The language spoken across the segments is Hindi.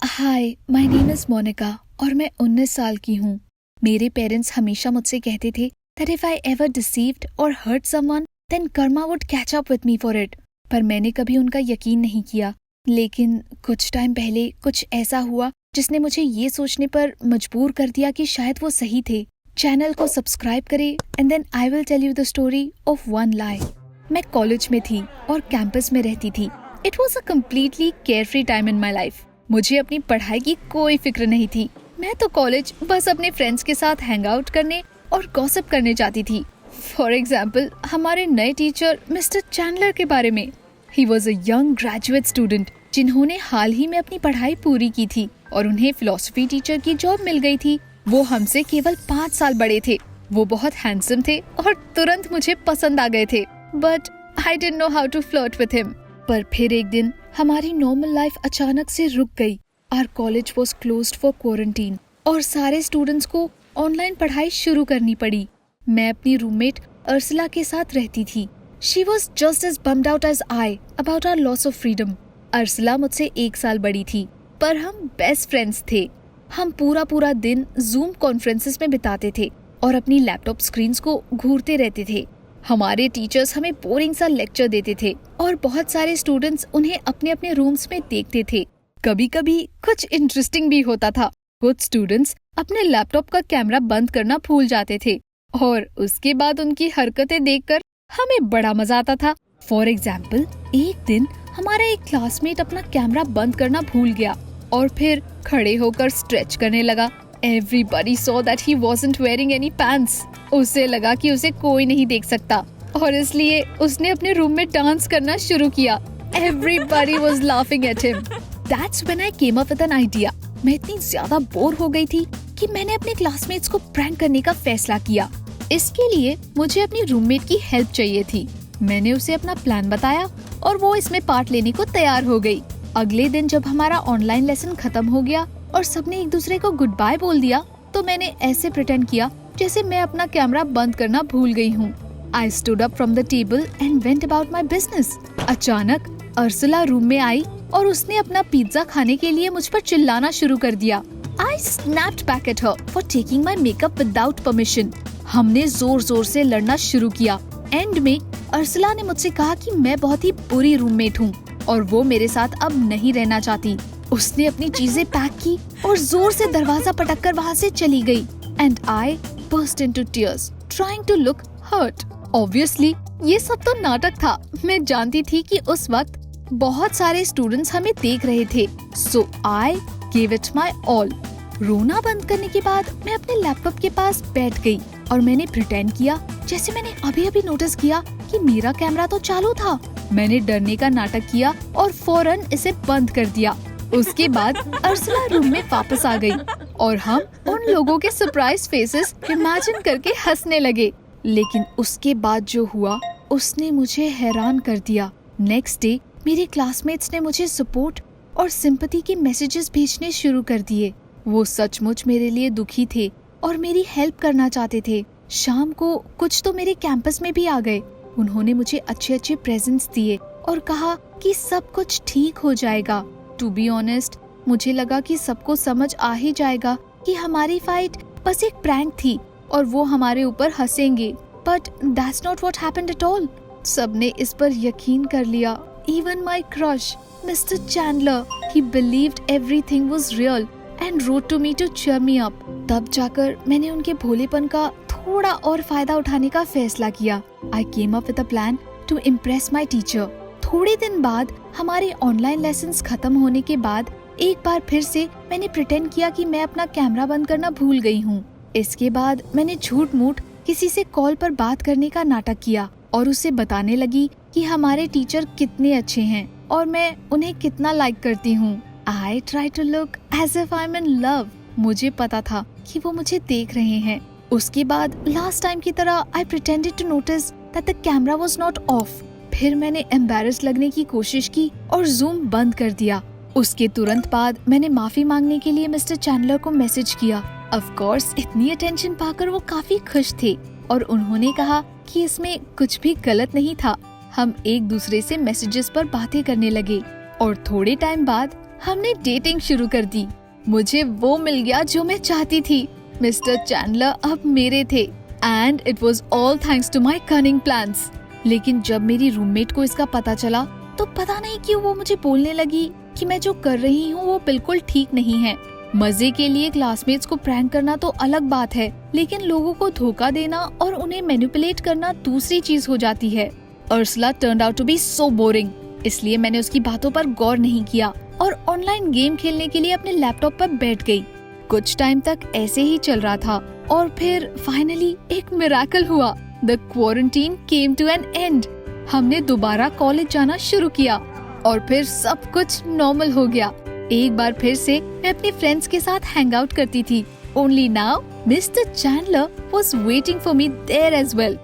Hi, my name is Monika और मैं 19 साल की हूँ। मेरे पेरेंट्स हमेशा मुझसे कहते थे that if I ever deceived or hurt someone, then karma would catch up with me for it. पर मैंने कभी उनका यकीन नहीं किया। लेकिन कुछ टाइम पहले कुछ ऐसा हुआ जिसने मुझे ये सोचने पर मजबूर कर दिया कि शायद वो सही थे। चैनल को सब्सक्राइब करें and then I will tell you the story of one lie. मैं कॉलेज में थी और कैंपस में रहती थी। It was a completely carefree time in my life. मुझे अपनी पढ़ाई की कोई फिक्र नहीं थी। मैं तो कॉलेज बस अपने फ्रेंड्स के साथ हैंग आउट करने और गॉसिप करने जाती थी। फॉर एग्जाम्पल, हमारे नए टीचर मिस्टर चैंडलर के बारे में। He was a young graduate student जिन्होंने हाल ही में अपनी पढ़ाई पूरी की थी और उन्हें फिलोसफी टीचर की जॉब मिल गई थी। वो हमसे केवल 5 साल बड़े थे। वो बहुत हैंडसम थे और तुरंत मुझे पसंद आ गए थे। But I didn't know how to flirt with him. पर फिर एक दिन हमारी नॉर्मल लाइफ अचानक से रुक गई। Our college was closed for quarantine और सारे स्टूडेंट्स को ऑनलाइन पढ़ाई शुरू करनी पड़ी। मैं अपनी रूममेट अर्सला के साथ रहती थी। She was just as bummed out as I about our loss of freedom. Ursula मुझसे 1 साल बड़ी थी, पर हम बेस्ट फ्रेंड्स थे। हम पूरा दिन जूम कॉन्फ्रेंसेस में बिताते थे और अपनी लैपटॉप स्क्रीन्स को घूरते रहते थे। हमारे टीचर्स हमें बोरिंग सा लेक्चर देते थे और बहुत सारे स्टूडेंट्स उन्हें अपने अपने रूम्स में देखते थे। कभी कभी कुछ इंटरेस्टिंग भी होता था। कुछ स्टूडेंट्स अपने लैपटॉप का कैमरा बंद करना भूल जाते थे और उसके बाद उनकी हरकतें देखकर हमें बड़ा मजा आता था। फॉर एग्जाम्पल, एक दिन हमारा एक क्लासमेट अपना कैमरा बंद करना भूल गया और फिर खड़े होकर स्ट्रेच करने लगा। Everybody saw that he wasn't wearing any pants. उसे लगा कि उसे कोई नहीं देख सकता और इसलिए उसने अपने रूम में डांस करना शुरू किया। Everybody was laughing at him. That's when I came up with an idea. मैं इतनी ज्यादा बोर हो गई थी कि मैंने अपने क्लासमेट्स को प्रैंक करने का फैसला किया। इसके लिए मुझे अपनी रूममेट की हेल्प चाहिए थी। मैंने उसे अपना प्लान बताया और वो इसमें पार्ट लेने को तैयार हो गई। अगले दिन जब हमारा ऑनलाइन लेसन खत्म हो गया और सबने एक दूसरे को गुड बाय बोल दिया, तो मैंने ऐसे प्रिटेंड किया जैसे मैं अपना कैमरा बंद करना भूल गई हूँ। I stood up from the table and went about my business. अचानक अर्सला रूम में आई और उसने अपना पिज्जा खाने के लिए मुझ पर चिल्लाना शुरू कर दिया। I snapped back at her for taking my makeup without permission. हमने जोर जोर से लड़ना शुरू किया। एंड में अर्सला ने मुझसे कहा कि मैं बहुत ही बुरी रूममेट हूँ और वो मेरे साथ अब नहीं रहना चाहती। उसने अपनी चीजें पैक की और जोर से दरवाजा पटककर वहाँ से चली गई। And I burst into tears, trying to look hurt. Obviously, ये सब तो नाटक था। मैं जानती थी कि उस वक्त बहुत सारे स्टूडेंट्स हमें देख रहे थे। So I gave it my all. रोना बंद करने के बाद मैं अपने लैपटॉप के पास बैठ गई और मैंने प्रिटेंड किया जैसे मैंने अभी अभी किया कि मेरा कैमरा तो चालू था। मैंने डरने का नाटक किया और फौरन इसे बंद कर दिया। उसके बाद अर्सला रूम में वापस आ गई और हम उन लोगों के सरप्राइज फेसेस इमेजिन करके हंसने लगे। लेकिन उसके बाद जो हुआ उसने मुझे हैरान कर दिया। नेक्स्ट डे मेरे क्लासमेट्स ने मुझे सपोर्ट और सिंपैथी के मैसेजेस भेजने शुरू कर दिए। वो सचमुच मेरे लिए दुखी थे और मेरी हेल्प करना चाहते थे। शाम को कुछ तो मेरे कैंपस में भी आ गए। उन्होंने मुझे अच्छे प्रेजेंट्स दिए और कहा कि सब कुछ ठीक हो जाएगा। टू बी ऑनेस्ट, मुझे लगा कि सबको समझ आ ही जाएगा कि हमारी फाइट बस एक प्रैंक थी और वो हमारे ऊपर हंसेंगे। But that's not what happened at all. सबने इस पर यकीन कर लिया। Even my crush mister Chandler, he believed everything was real and wrote to me to cheer me up. तब जाकर मैंने उनके भोलेपन का थोड़ा और फायदा उठाने का फैसला किया। I came up with a plan to impress my teacher. थोड़े दिन बाद हमारे ऑनलाइन लेसन्स खत्म होने के बाद एक बार फिर से मैंने प्रिटेंड किया कि मैं अपना कैमरा बंद करना भूल गई हूँ। इसके बाद मैंने झूठ मूठ किसी से कॉल पर बात करने का नाटक किया और उसे बताने लगी कि हमारे टीचर कितने अच्छे हैं और मैं उन्हें कितना लाइक करती हूँ। I try to look as if I'm in love. मुझे पता था कि वो मुझे देख रहे हैं। उसके बाद लास्ट टाइम की तरह I pretended to notice that the camera was not off. फिर मैंने एम्बैरेस लगने की कोशिश की और जूम बंद कर दिया। उसके तुरंत बाद मैंने माफी मांगने के लिए मिस्टर चैंडलर को मैसेज किया। ऑफ कोर्स इतनी अटेंशन पाकर वो काफी खुश थे और उन्होंने कहा कि इसमें कुछ भी गलत नहीं था। हम एक दूसरे से मैसेजेस पर बातें करने लगे और थोड़े टाइम बाद हमने डेटिंग शुरू कर दी। मुझे वो मिल गया जो मैं चाहती थी। मिस्टर चैंडलर अब मेरे थे and it was all thanks to my cunning plans. लेकिन जब मेरी रूममेट को इसका पता चला तो पता नहीं क्यों वो मुझे बोलने लगी कि मैं जो कर रही हूँ वो बिल्कुल ठीक नहीं है। मजे के लिए क्लासमेट्स को प्रैंक करना तो अलग बात है, लेकिन लोगों को धोखा देना और उन्हें मैनिपुलेट करना दूसरी चीज हो जाती है। Ursula turned out to be so boring, इसलिए मैंने उसकी बातों पर गौर नहीं किया और ऑनलाइन गेम खेलने के लिए अपने लैपटॉप पर बैठ गई। कुछ टाइम तक ऐसे ही चल रहा था और फिर फाइनली एक मिरेकल हुआ। The quarantine came to an end. हमने दोबारा कॉलेज जाना शुरू किया और फिर सब कुछ नॉर्मल हो गया। एक बार फिर से मैं अपने फ्रेंड्स के साथ हैंग आउट करती थी। Only now mister Chandler was waiting for me there as well.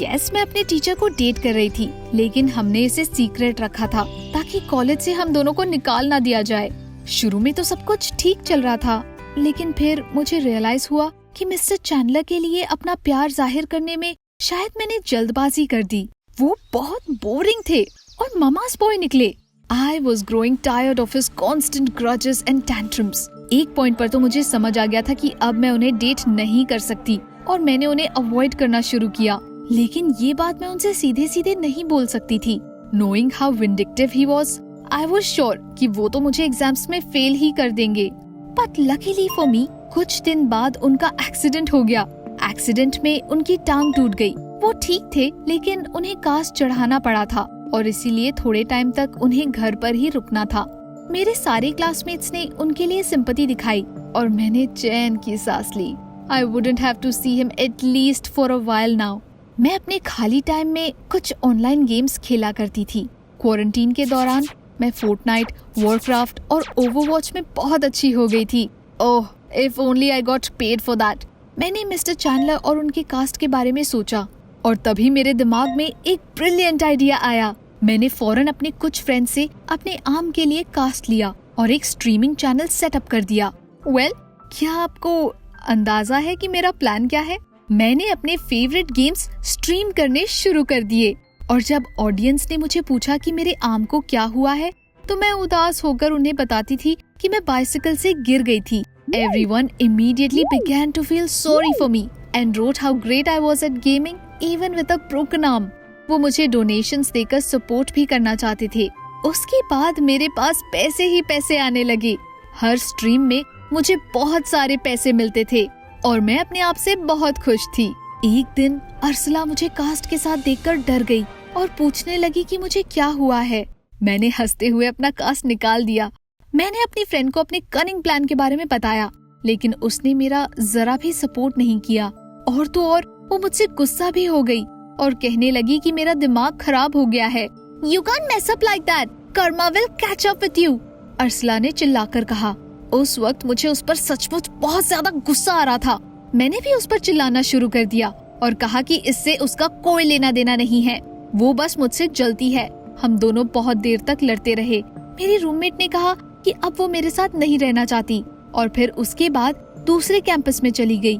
Yes, मैं अपने टीचर को डेट कर रही थी, लेकिन हमने इसे सीक्रेट रखा था ताकि कॉलेज से हम दोनों को निकाल ना दिया जाए। शुरू में तो सब कुछ ठीक चल रहा था, लेकिन फिर मुझे रियलाइज हुआ कि मिस्टर चैंडलर के लिए अपना प्यार जाहिर करने में शायद मैंने जल्दबाजी कर दी। वो बहुत बोरिंग थे और ममास बॉय निकले। I was growing tired of his constant grudges and tantrums. एक पॉइंट पर तो मुझे समझ आ गया था कि अब मैं उन्हें डेट नहीं कर सकती और मैंने उन्हें अवॉइड करना शुरू किया। लेकिन ये बात मैं उनसे सीधे सीधे नहीं बोल सकती थी। Knowing how vindictive he was, I was sure कि वो तो मुझे एग्जाम्स में फेल ही कर देंगे। But luckily for me, कुछ दिन बाद उनका एक्सीडेंट हो गया। एक्सीडेंट में उनकी टांग टूट गई। वो ठीक थे, लेकिन उन्हें कास्ट चढ़ाना पड़ा था और इसीलिए थोड़े टाइम तक उन्हें घर पर ही रुकना था। मेरे सारे क्लासमेट्स ने उनके लिए सिंपैथी दिखाई और मैंने चैन की सांस ली। I wouldn't have to see him at least for a while now. मैं अपने खाली टाइम में कुछ ऑनलाइन गेम्स खेला करती थी। क्वारंटीन के दौरान मैं फोर्टनाइट, वॉरक्राफ्ट और ओवरवॉच में बहुत अच्छी हो गई थी। ओह, if only I got paid for that. मैंने मिस्टर चैंडलर और उनके कास्ट के बारे में सोचा और तभी मेरे दिमाग में एक ब्रिलियंट आइडिया आया। मैंने फौरन अपने कुछ फ्रेंड से अपने आम के लिए कास्ट लिया और एक स्ट्रीमिंग चैनल सेटअप कर दिया। क्या आपको अंदाजा है कि मेरा प्लान क्या है? मैंने अपने फेवरेट गेम्स स्ट्रीम करने शुरू कर दिए और जब ऑडियंस ने मुझे पूछा कि मेरे आम को क्या हुआ है, तो मैं उदास होकर उन्हें बताती थी कि मैं बाइसिकल से गिर गई थी। Everyone immediately began to feel sorry for me and wrote how great I was at gaming even with a broken arm. वो मुझे डोनेशंस देकर सपोर्ट भी करना चाहते थे। उसके बाद मेरे पास पैसे ही पैसे आने लगे। हर स्ट्रीम में मुझे बहुत सारे पैसे मिलते थे और मैं अपने आप से बहुत खुश थी। एक दिन अर्सला मुझे कास्ट के साथ देखकर डर गई और पूछने लगी कि मुझे क्या हुआ है। मैंने हंसते हुए अपना कास्ट निकाल दिया। मैंने अपनी फ्रेंड को अपने कनिंग प्लान के बारे में बताया, लेकिन उसने मेरा जरा भी सपोर्ट नहीं किया और तो और वो मुझसे गुस्सा भी हो गई और कहने लगी कि मेरा दिमाग खराब हो गया है। You can't mess up like that. Karma will catch up with you. Arsala ने चिल्लाकर कहा। उस वक्त मुझे उस पर सचमुच बहुत ज्यादा गुस्सा आ रहा था। मैंने भी उस पर चिल्लाना शुरू कर दिया और कहा कि इससे उसका कोई लेना देना नहीं है, वो बस मुझसे जलती है। हम दोनों बहुत देर तक लड़ते रहे। मेरी रूममेट ने कहा कि अब वो मेरे साथ नहीं रहना चाहती और फिर उसके बाद दूसरे कैंपस में चली गई।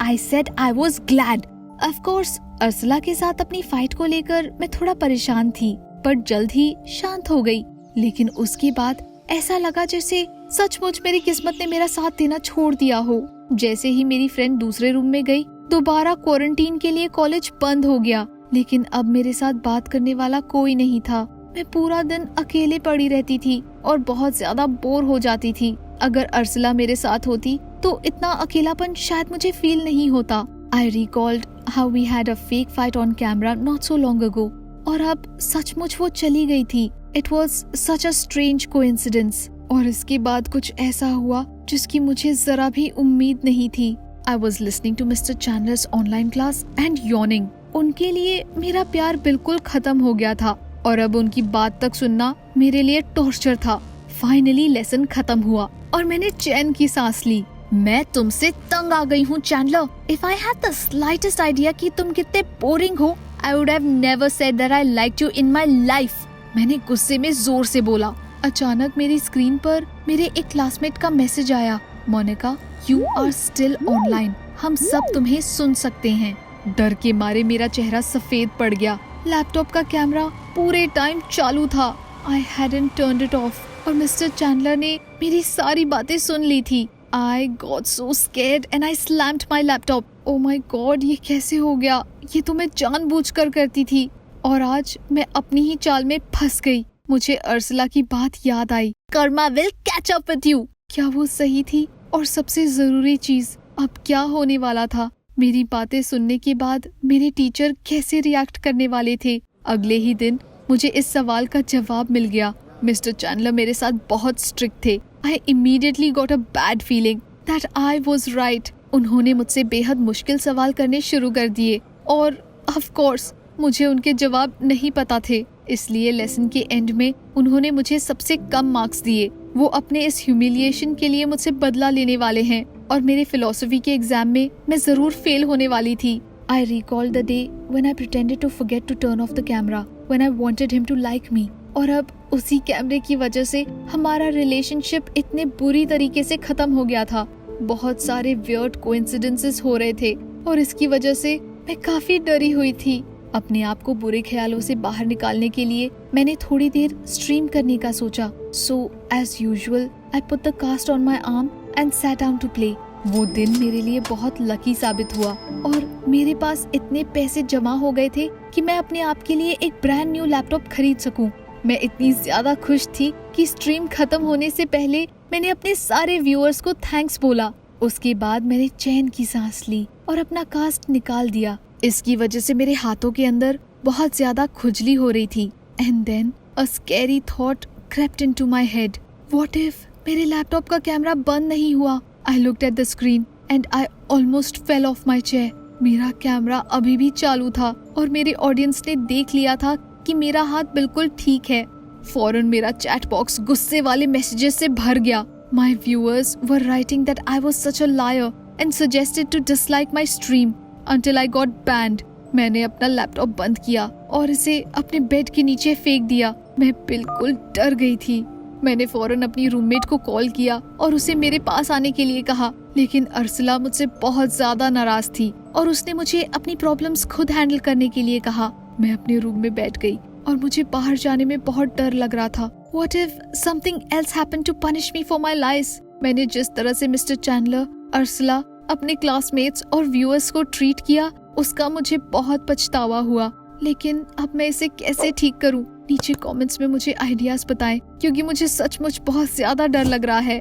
I said I was glad. Of course, Arsala के साथ अपनी फाइट को लेकर मैं थोड़ा परेशान थी, पर जल्द ही शांत हो गई। लेकिन उसके बाद ऐसा लगा जैसे सचमुच मेरी किस्मत ने मेरा साथ देना छोड़ दिया हो। जैसे ही मेरी फ्रेंड दूसरे रूम में गई, दोबारा क्वारंटीन के लिए कॉलेज बंद हो गया, लेकिन अब मेरे साथ बात करने वाला कोई नहीं था। मैं पूरा दिन अकेले पड़ी रहती थी और बहुत ज्यादा बोर हो जाती थी। अगर अर्सला मेरे साथ होती तो इतना अकेलापन शायद मुझे फील नहीं होता। I recalled how we had a fake fight on camera not so long ago. और अब सचमुच वो चली गई थी। It was such a strange coincidence. और इसके बाद कुछ ऐसा हुआ जिसकी मुझे जरा भी उम्मीद नहीं थी। I was listening to Mr. Chandler's online class and yawning. उनके लिए मेरा प्यार बिल्कुल खत्म हो गया था और अब उनकी बात तक सुनना मेरे लिए टॉर्चर था। फाइनली लेसन खत्म हुआ और मैंने चैन की सांस ली। मैं तुमसे तंग आ गई हूँ Chandler. If I had the slightest idea कि तुम कितने बोरिंग हो, I would have never said that I liked you in my life. मैंने गुस्से में जोर से बोला। अचानक मेरी स्क्रीन पर मेरे एक क्लासमेट का मैसेज आया। Monika, you are still online. हम सब तुम्हें सुन सकते हैं। डर के मारे मेरा चेहरा सफेद पड़ गया। लैपटॉप का कैमरा पूरे टाइम चालू था। I hadn't turned it off. और मिस्टर चैंडलर ने मेरी सारी बातें सुन ली थी। I got so scared and I slammed my laptop. Oh my God, ये कैसे हो गया? ये तो मैं जानबूझकर करती थी और आज मैं अपनी ही चाल में फंस गई। मुझे अर्सला की बात याद आई, Karma will catch up with you। क्या वो सही थी? और सबसे जरूरी चीज, अब क्या होने वाला था? मेरी बातें सुनने के बाद मेरे टीचर कैसे रिएक्ट करने वाले थे? अगले ही दिन मुझे इस सवाल का जवाब मिल गया। मिस्टर चैंडलर मेरे साथ बहुत स्ट्रिक्ट थे। I immediately got a bad feeling that I was right। उन्होंने मुझसे बेहद मुश्किल सवाल करने शुरू कर दिए और of course मुझे उनके जवाब नहीं पता थे, इसलिए लेसन के एंड में उन्होंने मुझे सबसे कम मार्क्स दिए। वो अपने इस ह्यूमिलिएशन के लिए मुझसे बदला लेने वाले हैं और मेरे फिलोसफी के एग्जाम में मैं जरूर फेल होने वाली थी। I recalled the day when I pretended to forget to turn off the camera when I wanted him to like me। और अब उसी कैमरे की वजह से हमारा रिलेशनशिप इतने बुरी तरीके से खत्म हो गया था। बहुत सारे वियर्ड कोइंसिडेंसेस हो रहे थे और इसकी वजह से मैं काफी डरी हुई थी। अपने आप को बुरे ख्यालों से बाहर निकालने के लिए मैंने थोड़ी देर स्ट्रीम करने का सोचा। So as usual I put the cast on my arm and sat down to play. वो दिन मेरे लिए बहुत लकी साबित हुआ और मेरे पास इतने पैसे जमा हो गए थे कि मैं अपने आप के लिए एक ब्रांड न्यू लैपटॉप खरीद सकूं। मैं इतनी ज्यादा खुश थी कि स्ट्रीम खत्म होने से पहले मैंने अपने सारे व्यूअर्स को थैंक्स बोला। उसके बाद मैंने चैन की सांस ली और अपना कास्ट निकाल दिया। इसकी वजह से मेरे हाथों के अंदर बहुत ज्यादा खुजली हो रही थी। And then a scary thought crept into my head। What if मेरे लैपटॉप का कैमरा बंद नहीं हुआ? I looked at the screen and I almost fell off my chair। मेरा कैमरा अभी भी चालू था और मेरे ऑडियंस ने देख लिया था कि मेरा हाथ बिल्कुल ठीक है। फौरन मेरा चैट बॉक्स गुस्से वाले मैसेजेस से भर गया। My viewers were writing that I was such a liar and suggested to dislike my stream until I got banned। मैंने अपना लैपटॉप बंद किया और इसे अपने बेड के नीचे फेंक दिया। मैं बिल्कुल डर गई थी। मैंने फौरन अपनी रूममेट को कॉल किया और उसे मेरे पास आने के लिए कहा, लेकिन अर्सला मुझसे बहुत ज्यादा नाराज थी और उसने मुझे अपनी प्रॉब्लम्स खुद हैंडल करने के लिए कहा। मैं अपने रूम में बैठ गई और मुझे बाहर जाने में बहुत डर लग रहा था। What if something else happened to punish me for my lies? मैंने जिस तरह से मिस्टर चैंडलर, अर्सला, अपने क्लासमेट्स और व्यूअर्स को ट्रीट किया, उसका मुझे बहुत पछतावा हुआ। लेकिन अब मैं इसे कैसे ठीक करूं? नीचे कमेंट्स में मुझे आइडियाज बताएं, क्योंकि मुझे सचमुच बहुत ज्यादा डर लग रहा है।